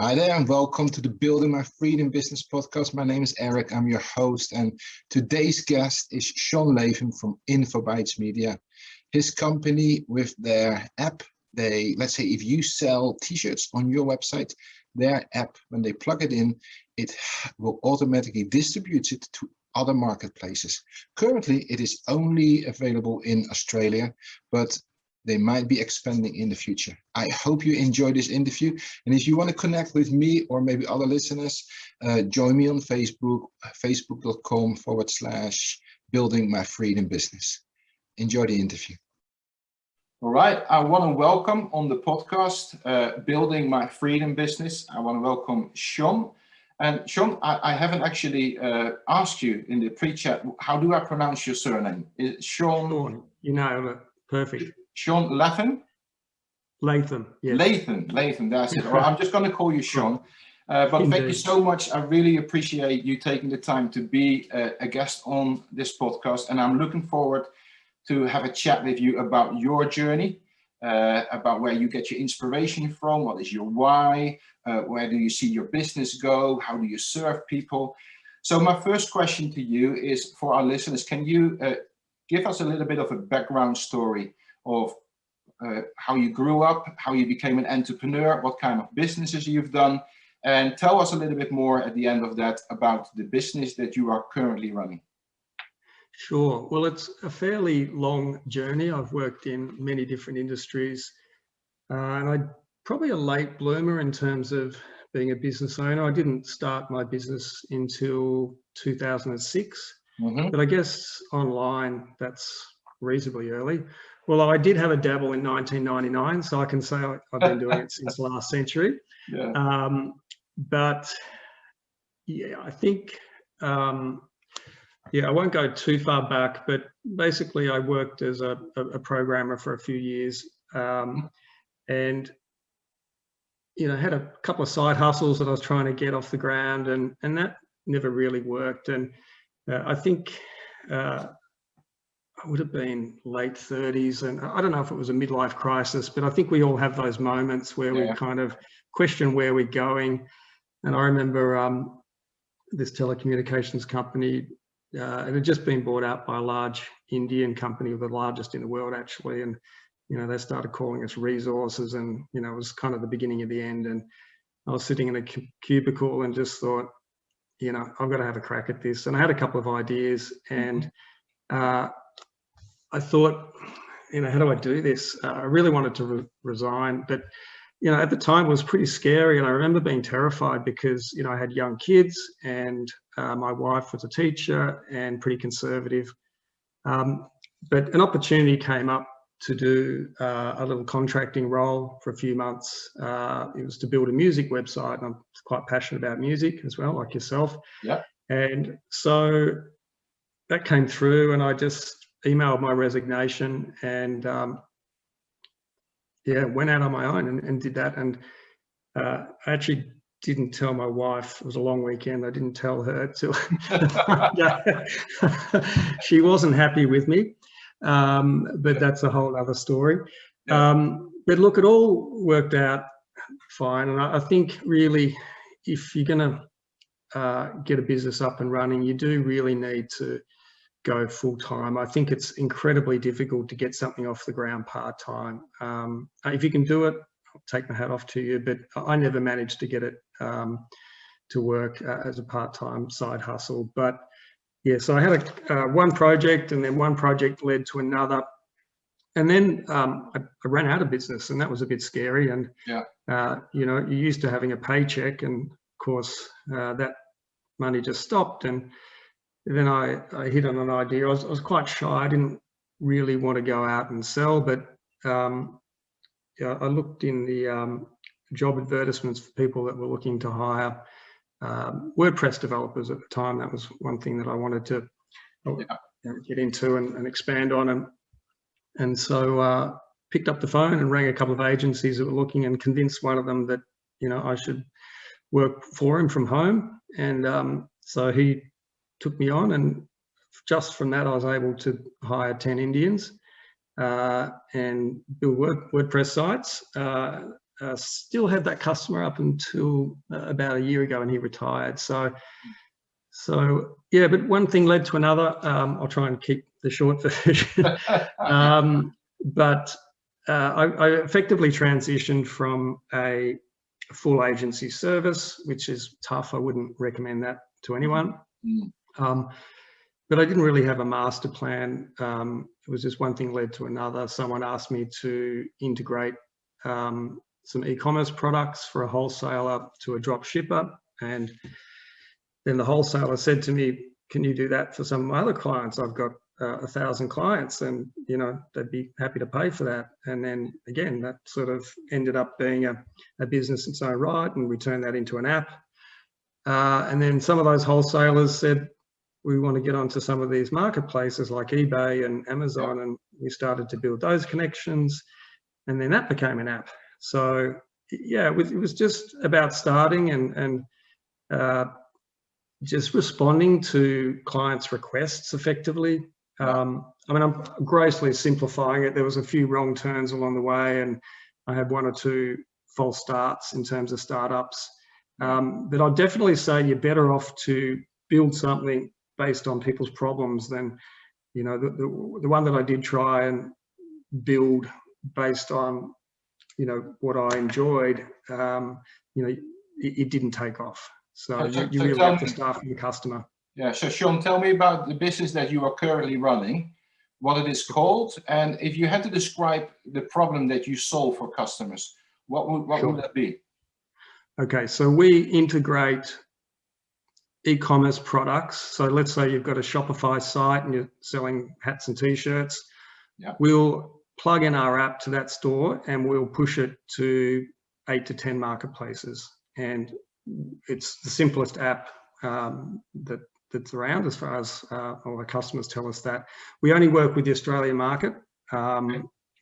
Hi there and welcome to the Building My Freedom Business podcast. My name is Erik, I'm your host, and today's guest is Shaun Latham from Info Bytes Media. His company with their app, let's say if you sell t-shirts on your website, their app, when they plug it in, it will automatically distribute it to other marketplaces. Currently, it is only available in Australia, but they might be expanding in the future. I hope you enjoy this interview. And if you want to connect with me or maybe other listeners, join me on Facebook, facebook.com/Building My Freedom Business. Enjoy the interview. All right. I want to welcome on the podcast, Building My Freedom Business. I want to welcome Shaun. And Shaun, I haven't actually asked you in the pre-chat, how do I pronounce your surname? Is it Shaun? Shaun, you know it. Perfect. Shaun Latham? Latham, yes. Latham, that's it. All right, I'm just going to call you Shaun. But Indeed. Thank you so much. I really appreciate you taking the time to be a guest on this podcast. And I'm looking forward to have a chat with you about your journey, about where you get your inspiration from, what is your why, where do you see your business go, how do you serve people. So my first question to you is, for our listeners, can you give us a little bit of a background story of how you grew up, how you became an entrepreneur, what kind of businesses you've done, and tell us a little bit more at the end of that about the business that you are currently running. Sure. Well, it's a fairly long journey. I've worked in many different industries, and I'm probably a late bloomer in terms of being a business owner. I didn't start my business until 2006, but I guess online, that's reasonably early. Well, I did have a dabble in 1999, so I can say I've been doing it since last century. Yeah. But yeah, I think, I won't go too far back, but basically I worked as a programmer for a few years, and had a couple of side hustles that I was trying to get off the ground, and that never really worked. And I think I would have been late 30s, and I don't know if it was a midlife crisis, but I think we all have those moments where we kind of question where we're going. And I remember this telecommunications company, it had just been bought out by a large Indian company, the largest in the world actually, and they started calling us resources, and it was kind of the beginning of the end. And I was sitting in a cubicle and just thought, I've got to have a crack at this. And I had a couple of ideas, and I thought, how do I do this? I really wanted to resign, but, at the time it was pretty scary. And I remember being terrified because, I had young kids, and my wife was a teacher and pretty conservative. But an opportunity came up to do a little contracting role for a few months. It was to build a music website, and I'm quite passionate about music as well, like yourself. Yeah. And so that came through, and I just emailed my resignation and went out on my own and did that. And I actually didn't tell my wife. It was a long weekend. I didn't tell her till she wasn't happy with me, but that's a whole other story. But look, it all worked out fine. And I think really, if you're going to get a business up and running, you do really need to go full-time. I think it's incredibly difficult to get something off the ground part-time. If you can do it, I'll take my hat off to you, but I never managed to get it to work as a part-time side hustle. But yeah, so I had one project, and then one project led to another. And then I ran out of business, and that was a bit scary. And, you're used to having a paycheck, and of course that money just stopped. And then I hit on an idea. I was quite shy. I didn't really want to go out and sell, but I looked in the job advertisements for people that were looking to hire WordPress developers at the time. That was one thing that I wanted to get into and expand on. And so picked up the phone and rang a couple of agencies that were looking, and convinced one of them that, I should work for him from home. And so he took me on, and just from that I was able to hire 10 Indians and build WordPress sites. still had that customer up until about a year ago, and he retired. So yeah, but one thing led to another. I'll try and keep the short version. But I effectively transitioned from a full agency service, which is tough. I wouldn't recommend that to anyone. But I didn't really have a master plan. It was just one thing led to another. Someone asked me to integrate some e-commerce products for a wholesaler to a drop shipper. And then the wholesaler said to me, can you do that for some of my other clients? I've got 1,000 clients, and they'd be happy to pay for that. And then again, that sort of ended up being a business in its own right, and we turned that into an app. And then some of those wholesalers said, we want to get onto some of these marketplaces like eBay and Amazon, and we started to build those connections, and then that became an app. So yeah, it was just about starting and just responding to clients' requests effectively. I mean, I'm grossly simplifying it. There was a few wrong turns along the way, and I had one or two false starts in terms of startups. But I'd definitely say you're better off to build something based on people's problems than, the one that I did try and build based on, what I enjoyed, it didn't take off. So you really have to start from the customer. Yeah, so Shaun, tell me about the business that you are currently running, what it is called, and if you had to describe the problem that you solve for customers, what would that be? Okay, so we integrate e-commerce products. So let's say you've got a Shopify site and you're selling hats and t-shirts. Yeah. We'll plug in our app to that store and we'll push it to 8 to 10 marketplaces. And it's the simplest app that's around as far as all the customers tell us that. We only work with the Australian market.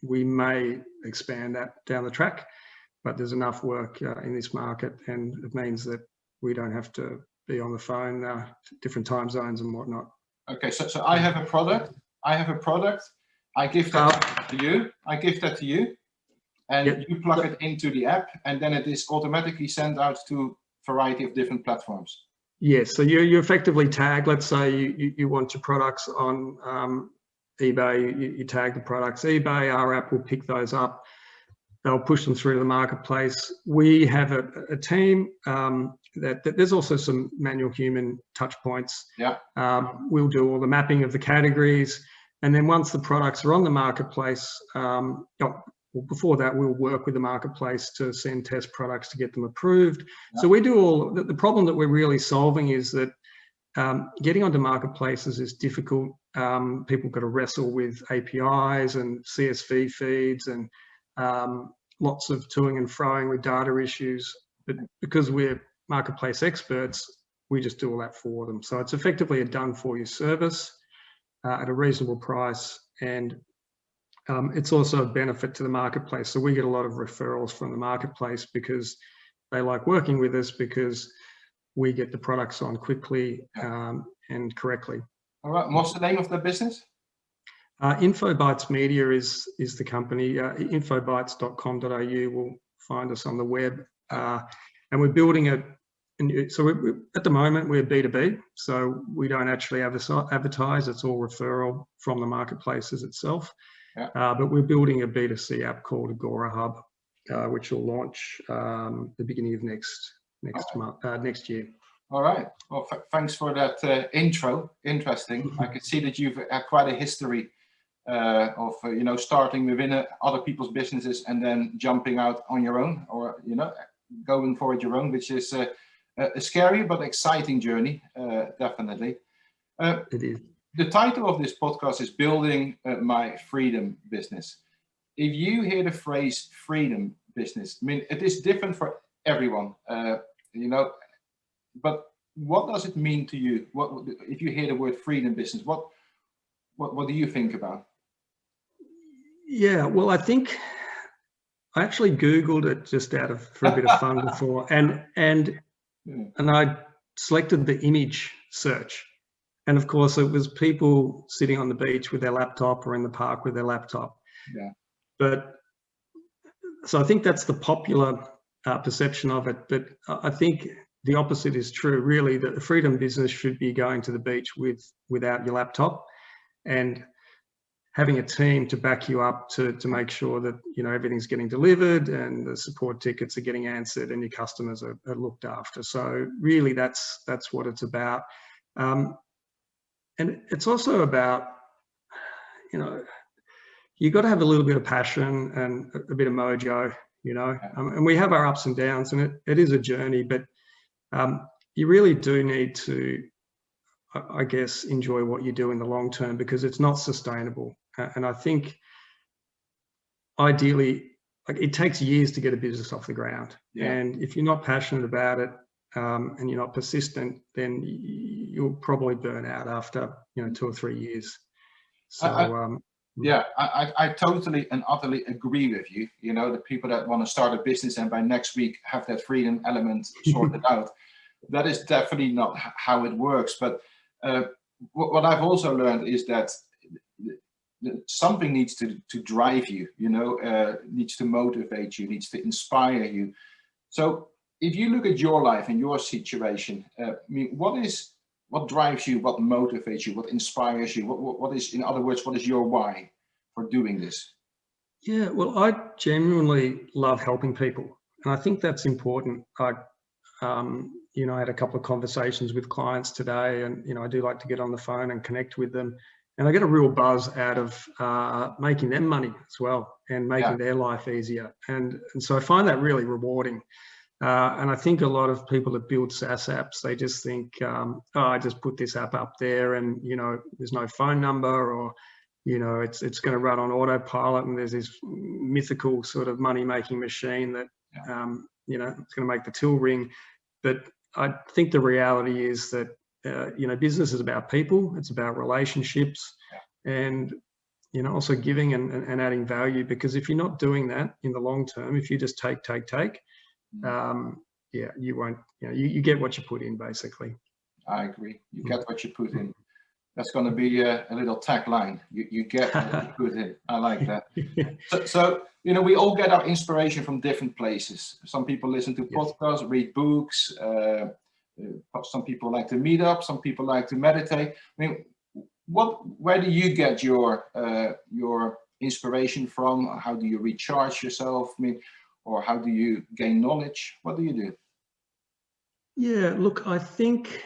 We may expand that down the track, but there's enough work in this market, and it means that we don't have to be on the phone, different time zones and whatnot. Okay, so I have a product. I give that to you. And you plug it into the app, and then it is automatically sent out to a variety of different platforms. Yes, so you effectively tag, let's say you want your products on eBay, you tag the products eBay, our app will pick those up. They'll push them through to the marketplace. We have a team that there's also some manual human touch points. Yeah. We'll do all the mapping of the categories. And then once the products are on the marketplace, before that, we'll work with the marketplace to send test products to get them approved. Yeah. So we do all, the problem that we're really solving is that getting onto marketplaces is difficult. People got to wrestle with APIs and CSV feeds and lots of toing and froing with data issues. But because we're marketplace experts, we just do all that for them. So it's effectively a done-for-you service at a reasonable price, and it's also a benefit to the marketplace. So we get a lot of referrals from the marketplace because they like working with us because we get the products on quickly and correctly. All right. What's the name of the business? Info Bytes Media is the company. Infobytes.com.au will find us on the web. And we're building so at the moment we're B2B, so we don't actually advertise. It's all referral from the marketplaces itself. Yeah. But we're building a B2C app called Agora Hub, which will launch the beginning of next year. All right. Well, thanks for that intro. Interesting. I could see that you've had quite a history of starting within other people's businesses and then jumping out on your own, or going for it your own, which is a scary but exciting journey, definitely. It is. The title of this podcast is Building My Freedom Business. If you hear the phrase freedom business, I mean, it is different for everyone, but what does it mean to you? If you hear the word freedom business, what do you think about? Yeah, well, I think I actually Googled it just for a bit of fun before, and I selected the image search. And of course, it was people sitting on the beach with their laptop or in the park with their laptop. Yeah. But So I think that's the popular perception of it, but I think the opposite is true. Really, the freedom business should be going to the beach without your laptop, and having a team to back you up to make sure that, you know, everything's getting delivered and the support tickets are getting answered and your customers are looked after. So really, that's what it's about. And it's also about, you know, you got to have a little bit of passion and a bit of mojo, you know. And we have our ups and downs, and it is a journey, but you really do need to, I guess, enjoy what you do in the long term, because it's not sustainable. And I think ideally, like, it takes years to get a business off the ground. Yeah. And if you're not passionate about it, and you're not persistent, then you'll probably burn out after, you know, 2 or 3 years. So I totally and utterly agree with you. You know, the people that want to start a business and by next week have that freedom element sorted out, that is definitely not how it works. But what I've also learned is that something needs to drive you, you know, needs to motivate you, needs to inspire you. So if you look at your life and your situation, I mean, what drives you, what motivates you, what inspires you, what is, in other words, what is your why for doing this? Yeah, well, I genuinely love helping people, and I think that's important. You know, I had a couple of conversations with clients today, and, you know, I do like to get on the phone and connect with them, and I get a real buzz out of making them money as well and making their life easier. And so I find that really rewarding. And I think a lot of people that build SaaS apps, they just think, oh, I just put this app up there and, you know, there's no phone number, or, you know, it's going to run on autopilot, and there's this mythical sort of money-making machine that, you know, it's going to make the till ring. But I think the reality is that, you know, business is about people, it's about relationships, and, you know, also giving and adding value. Because if you're not doing that in the long term, if you just take, you won't, you know, you get what you put in, basically. I agree. You get what you put in. That's going to be a little tagline. You get what you put in. I like that. So, you know, we all get our inspiration from different places. Some people listen to podcasts, read books. Some people like to meet up. Some people like to meditate. I mean, where do you get your inspiration from? How do you recharge yourself? I mean, or how do you gain knowledge? What do you do? Yeah, look, I think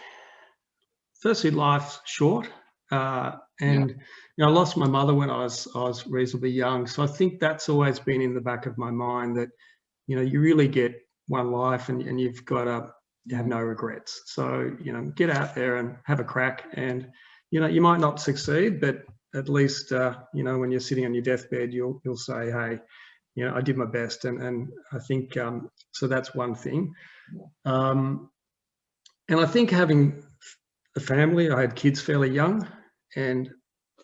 firstly, life's short. And you know, I lost my mother when I was reasonably young. So I think that's always been in the back of my mind, that, you know, you really get one life, and you've got to have no regrets. So, you know, get out there and have a crack. And, you know, you might not succeed, but at least, you know, when you're sitting on your deathbed, you'll say, hey, you know, I did my best. And I think, so that's one thing. And I think having a family, I had kids fairly young, and,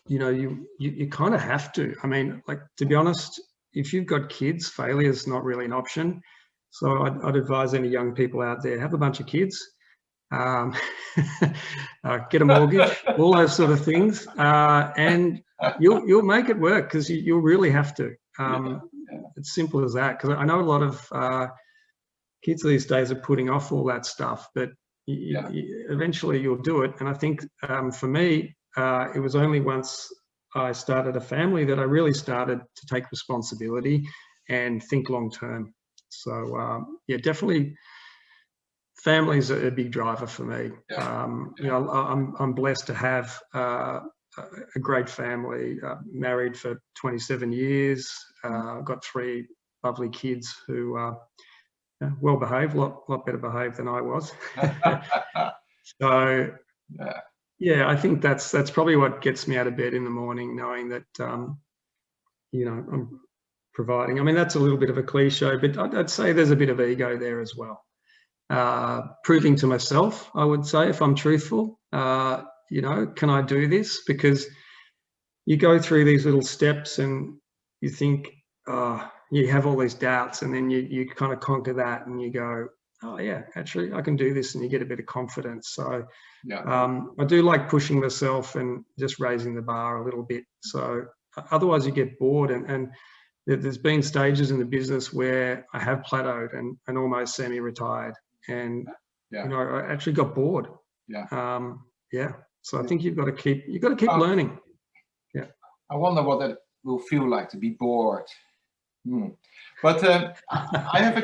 you know, you kind of have to. I mean, like, to be honest, if you've got kids, failure is not really an option. So I'd advise any young people out there, have a bunch of kids, get a mortgage, all those sort of things, and you'll make it work, because you'll really have to. It's simple as that, because I know a lot of kids these days are putting off all that stuff, but eventually you'll do it. And I think for me, it was only once I started a family that I really started to take responsibility and think long term. So yeah, definitely family's a big driver for me. You know, I'm blessed to have a great family, married for 27 years. I've got 3 lovely kids who are well behaved, a lot better behaved than I was. So yeah, I think that's probably what gets me out of bed in the morning, knowing that you know, I'm providing. I mean, that's a little bit of a cliche, but I'd say there's a bit of ego there as well. Proving to myself, I would say, if I'm truthful, you know, can I do this? Because you go through these little steps and you think, you have all these doubts, and then you kind of conquer that and you go, oh yeah, actually I can do this, and you get a bit of confidence. So I do like pushing myself and just raising the bar a little bit. So otherwise you get bored, and there's been stages in the business where I have plateaued and almost semi-retired, and I actually got bored. So I think you've got to keep learning. I wonder what that will feel like to be bored. But I have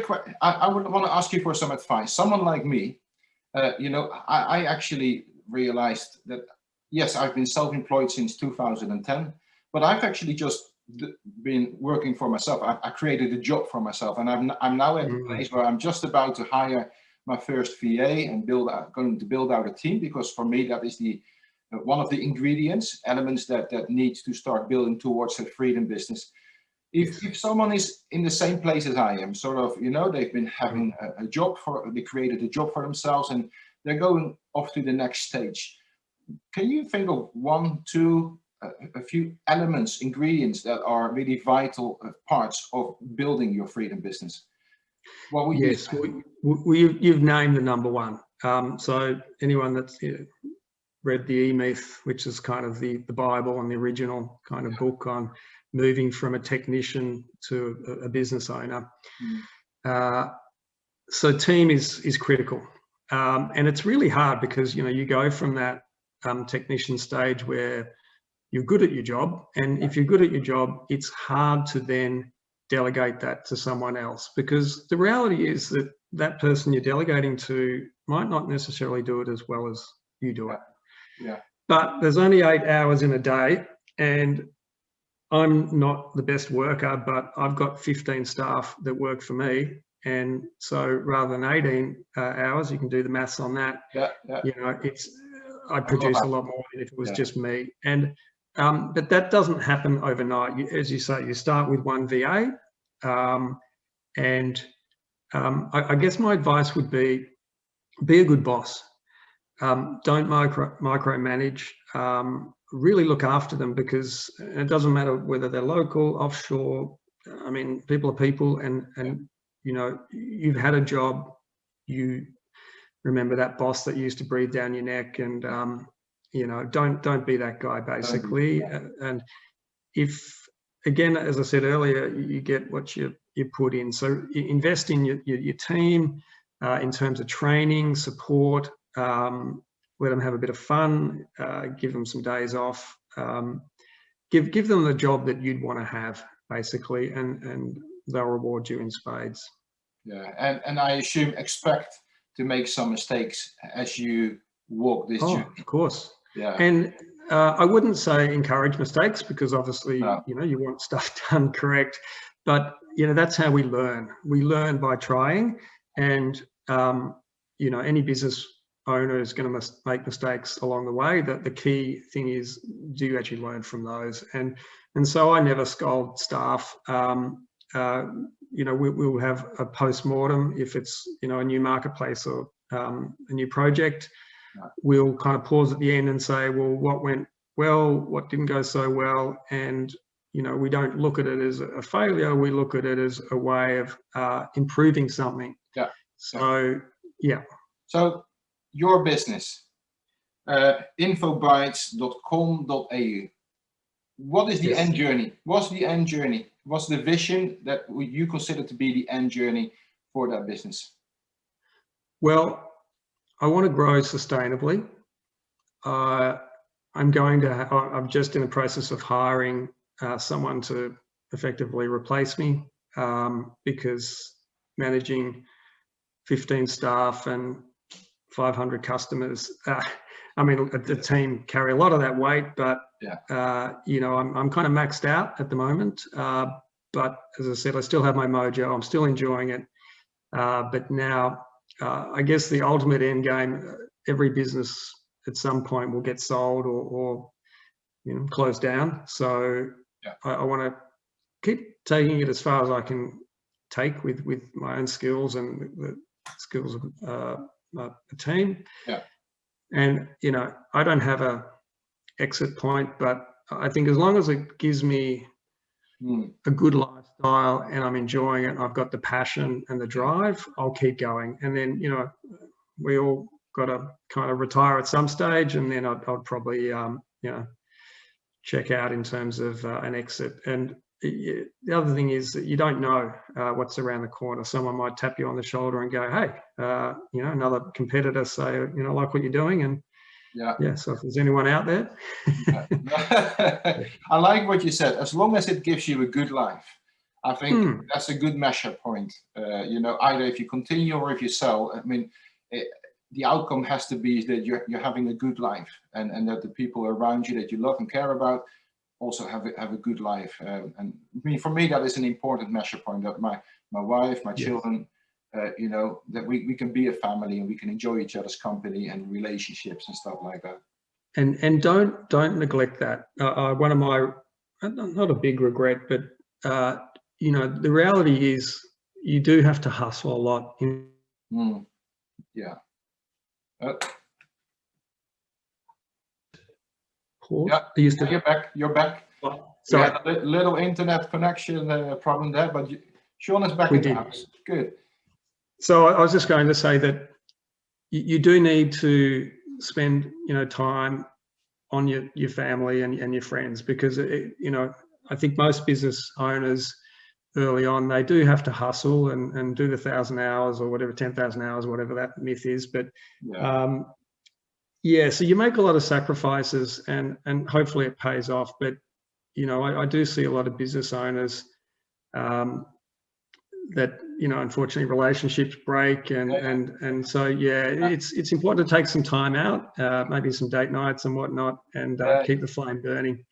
I would want to ask you for some advice. Someone like me, I actually realized that, yes, I've been self-employed since 2010, but I've actually just been working for myself. I created a job for myself, and I'm now at a place where I'm just about to hire my first VA and going to build out a team, because for me that is one of the elements that needs to start building towards a freedom business. If someone is in the same place as I am, sort of, they've been having a job they created a job for themselves and they're going off to the next stage. Can you think of one, two, a few elements, ingredients that are really vital parts of building your freedom business? What would you say? You've named the number one. So anyone that's read the E-Myth, which is kind of the Bible and the original kind of book on moving from a technician to a business owner. So team is critical. And it's really hard because, you go from that technician stage where you're good at your job. And if you're good at your job, it's hard to then delegate that to someone else, because the reality is that that person you're delegating to might not necessarily do it as well as you do it. But there's only 8 hours in a day, and I'm not the best worker, but I've got 15 staff that work for me. And so rather than 18 hours, you can do the maths on that. I produce a lot more than if it was just me. And but that doesn't happen overnight. As you say, you start with one VA. I guess my advice would be a good boss. Don't micromanage. Really look after them, because it doesn't matter whether they're local, offshore. I mean, people are people, and you've had a job. You remember that boss that used to breathe down your neck, and don't be that guy, basically. And if, again, as I said earlier, you get what you put in. So invest in your team in terms of training, support. Let them have a bit of fun, give them some days off, give them the job that you'd want to have, basically, and they'll reward you in spades. And I assume expect to make some mistakes as you walk this journey. Of course. And I wouldn't say encourage mistakes, because obviously, you want stuff done correct, but that's how we learn. We learn by trying, and any business owner is going to make mistakes along the way. That the key thing is, do you actually learn from those? And so I never scold staff. We'll have a post-mortem if it's a new marketplace or a new project. We'll kind of pause at the end and say, well, what went well, what didn't go so well, and we don't look at it as a failure. We look at it as a way of improving something. So your business, infobytes.com.au. What is the end journey? What's the end journey? What's the vision that you consider to be the end journey for that business? Well, I want to grow sustainably. I'm just in the process of hiring someone to effectively replace me, because managing 15 staff and 500 customers, the team carry a lot of that weight, but I'm kind of maxed out at the moment. But as I said, I still have my mojo. I'm still enjoying it. But now, I guess the ultimate end game, every business at some point will get sold or closed down. So I want to keep taking it as far as I can take with my own skills and the skills of a team. And I don't have a exit point, but I think as long as it gives me a good lifestyle and I'm enjoying it, I've got the passion and the drive, I'll keep going. And then we all got to kind of retire at some stage, and then I'd probably check out in terms of an exit. And the other thing is that you don't know what's around the corner. Someone might tap you on the shoulder and go, hey, another competitor say, like what you're doing. And yeah, so if there's anyone out there. I like what you said. As long as it gives you a good life, I think that's a good measure point. Either if you continue or if you sell, I mean, the outcome has to be that you're having a good life, and that the people around you that you love and care about also have a good life. And I mean, for me, that is an important measure point, that my wife, my children, that we can be a family and we can enjoy each other's company and relationships and stuff like that. And don't neglect that. One of my, not a big regret, but the reality is you do have to hustle a lot. Yeah. You're back. So we had a little internet connection problem there, but Shaun is back in the house. Good. So I was just going to say that you do need to spend time on your family and your friends, because I think most business owners early on, they do have to hustle and do the 1,000 hours or whatever, 10,000 hours, whatever that myth is. But so you make a lot of sacrifices and hopefully it pays off. But I do see a lot of business owners that unfortunately relationships break, and so it's important to take some time out, maybe some date nights and whatnot, and keep the flame burning.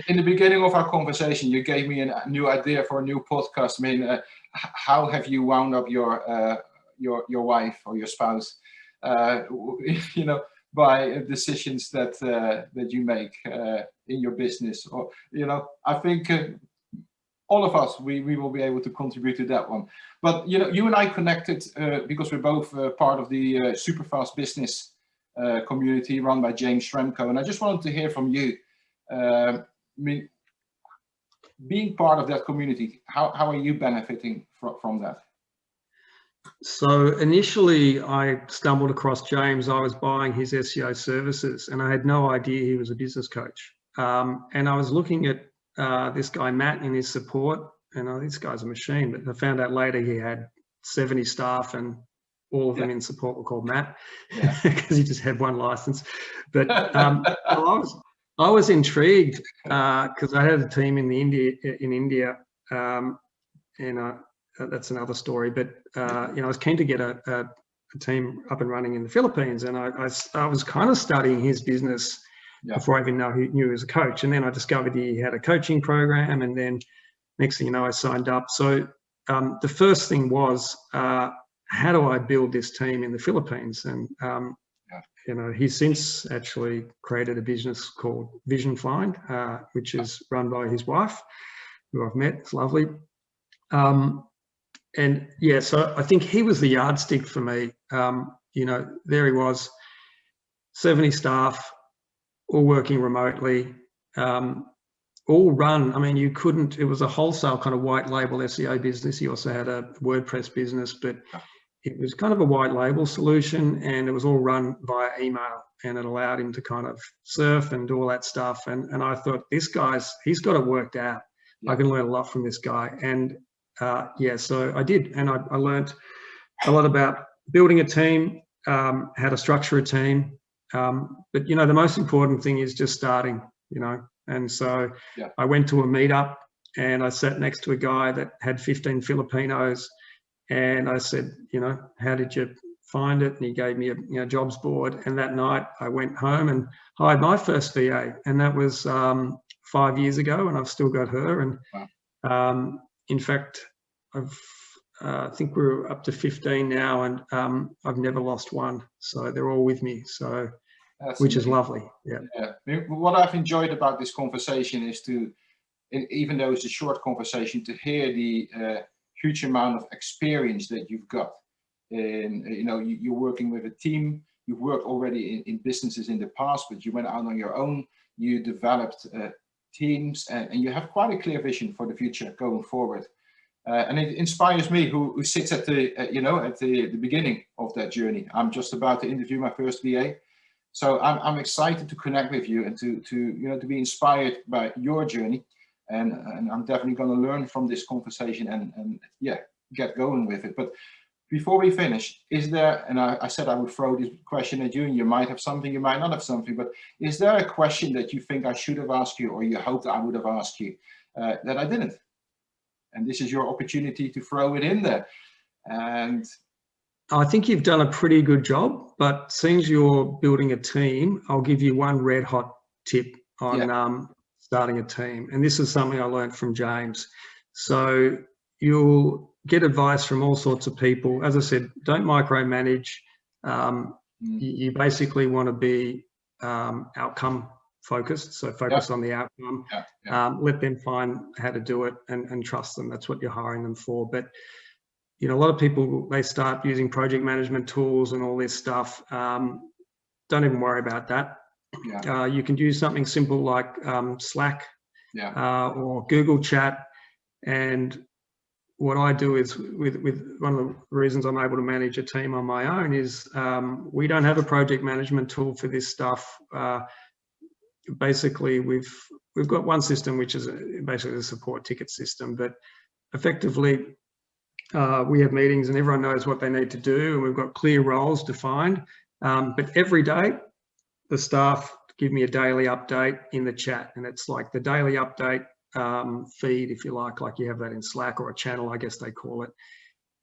In the beginning of our conversation, you gave me a new idea for a new podcast. I mean, how have you wound up your wife or your spouse? By decisions that you make in your business, or I think. All of us, we will be able to contribute to that one. But you and I connected because we're both part of the Superfast Business community run by James Remco, and I just wanted to hear from you. I mean, being part of that community, how are you benefiting from that? So initially, I stumbled across James. I was buying his SEO services, and I had no idea he was a business coach. And I was looking at this guy Matt in his support, and this guy's a machine. But I found out later he had 70 staff, and all of them in support were called Matt, because he just had one license. But I was intrigued because I had a team in India, and that's another story. But I was keen to get a team up and running in the Philippines, and I was kind of studying his business before I even knew he was a coach. And then I discovered he had a coaching program, and then next thing you know, I signed up. So the first thing was, how do I build this team in the Philippines? And he's since actually created a business called Vision Find, which is run by his wife, who I've met. It's lovely. And so I think he was the yardstick for me. There he was, 70 staff, all working remotely, all run. I mean, it was a wholesale kind of white label SEO business. He also had a WordPress business, but it was kind of a white label solution, and it was all run via email, and it allowed him to kind of surf and do all that stuff. And I thought, he's got it worked out. I can learn a lot from this guy. And so I did. And I learned a lot about building a team, how to structure a team. But the most important thing is just starting, and so I went to a meetup, and I sat next to a guy that had 15 Filipinos, and I said, how did you find it? And he gave me a jobs board, and that night I went home and hired my first VA, and that was 5 years ago, and I've still got her. And in fact, I think we're up to 15 now, and I've never lost one, so they're all with me. So. Which is lovely. What I've enjoyed about this conversation is even though it's a short conversation, to hear the huge amount of experience that you've got. And you're working with a team. You've worked already in businesses in the past, but you went out on your own. You developed teams, and you have quite a clear vision for the future going forward. And it inspires me, who sits at the beginning of that journey. I'm just about to interview my first VA. So I'm excited to connect with you and to be inspired by your journey. and I'm definitely going to learn from this conversation and yeah, get going with it. But before we finish, is there, and I said I would throw this question at you, and you might have something, you might not have something, but is there a question that you think I should have asked you, or you hoped I would have asked you, that I didn't? And this is your opportunity to throw it in there. And I think you've done a pretty good job, but since you're building a team, I'll give you one red hot tip on starting a team. And this is something I learned from James. So you'll get advice from all sorts of people. As I said, don't micromanage. You basically want to be outcome focused. So focus on the outcome. Let them find how to do it and trust them. That's what you're hiring them for. But you know, a lot of people, they start using project management tools and all this stuff. Don't even worry about that. You can use something simple like Slack or Google Chat. And what I do is, with one of the reasons I'm able to manage a team on my own is we don't have a project management tool for this stuff. Basically, we've got one system, which is basically the support ticket system, but effectively we have meetings and everyone knows what they need to do, and we've got clear roles defined. But every day, the staff give me a daily update in the chat, and it's like the daily update feed, if you like you have that in Slack, or a channel, I guess they call it.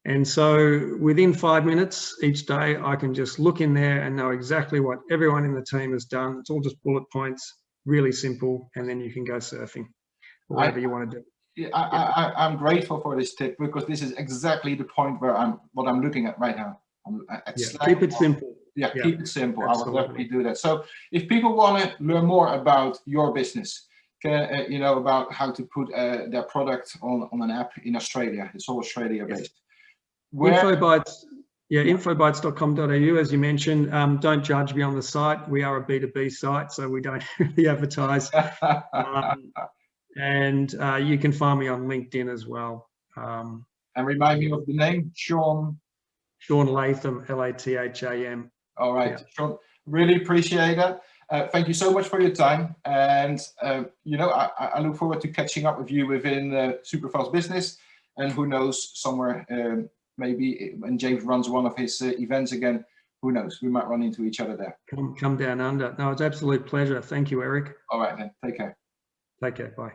And so within 5 minutes each day, I can just look in there and know exactly what everyone in the team has done. It's all just bullet points, really simple, and then you can go surfing or whatever you want to do. I'm grateful for this tip, because this is exactly the point where what I'm looking at right now. Keep it simple. Keep it simple. Absolutely. I will definitely do that. So if people want to learn more about your business, you know, about how to put their product on an app in Australia, it's all Australia based. Info Bytes, infobytes.com.au, as you mentioned. Don't judge me on the site. We are a B2B site, so we don't really advertise. And you can find me on LinkedIn as well. And remind me of the name, Shaun Latham, Latham. All right, Shaun, really appreciate that. Thank you so much for your time. And, you know, I look forward to catching up with you within Superfast Business. And who knows, somewhere, maybe when James runs one of his events again, who knows, we might run into each other there. Come down under. No, it's an absolute pleasure. Thank you, Erik. All right, then. Take care. Take care. Bye.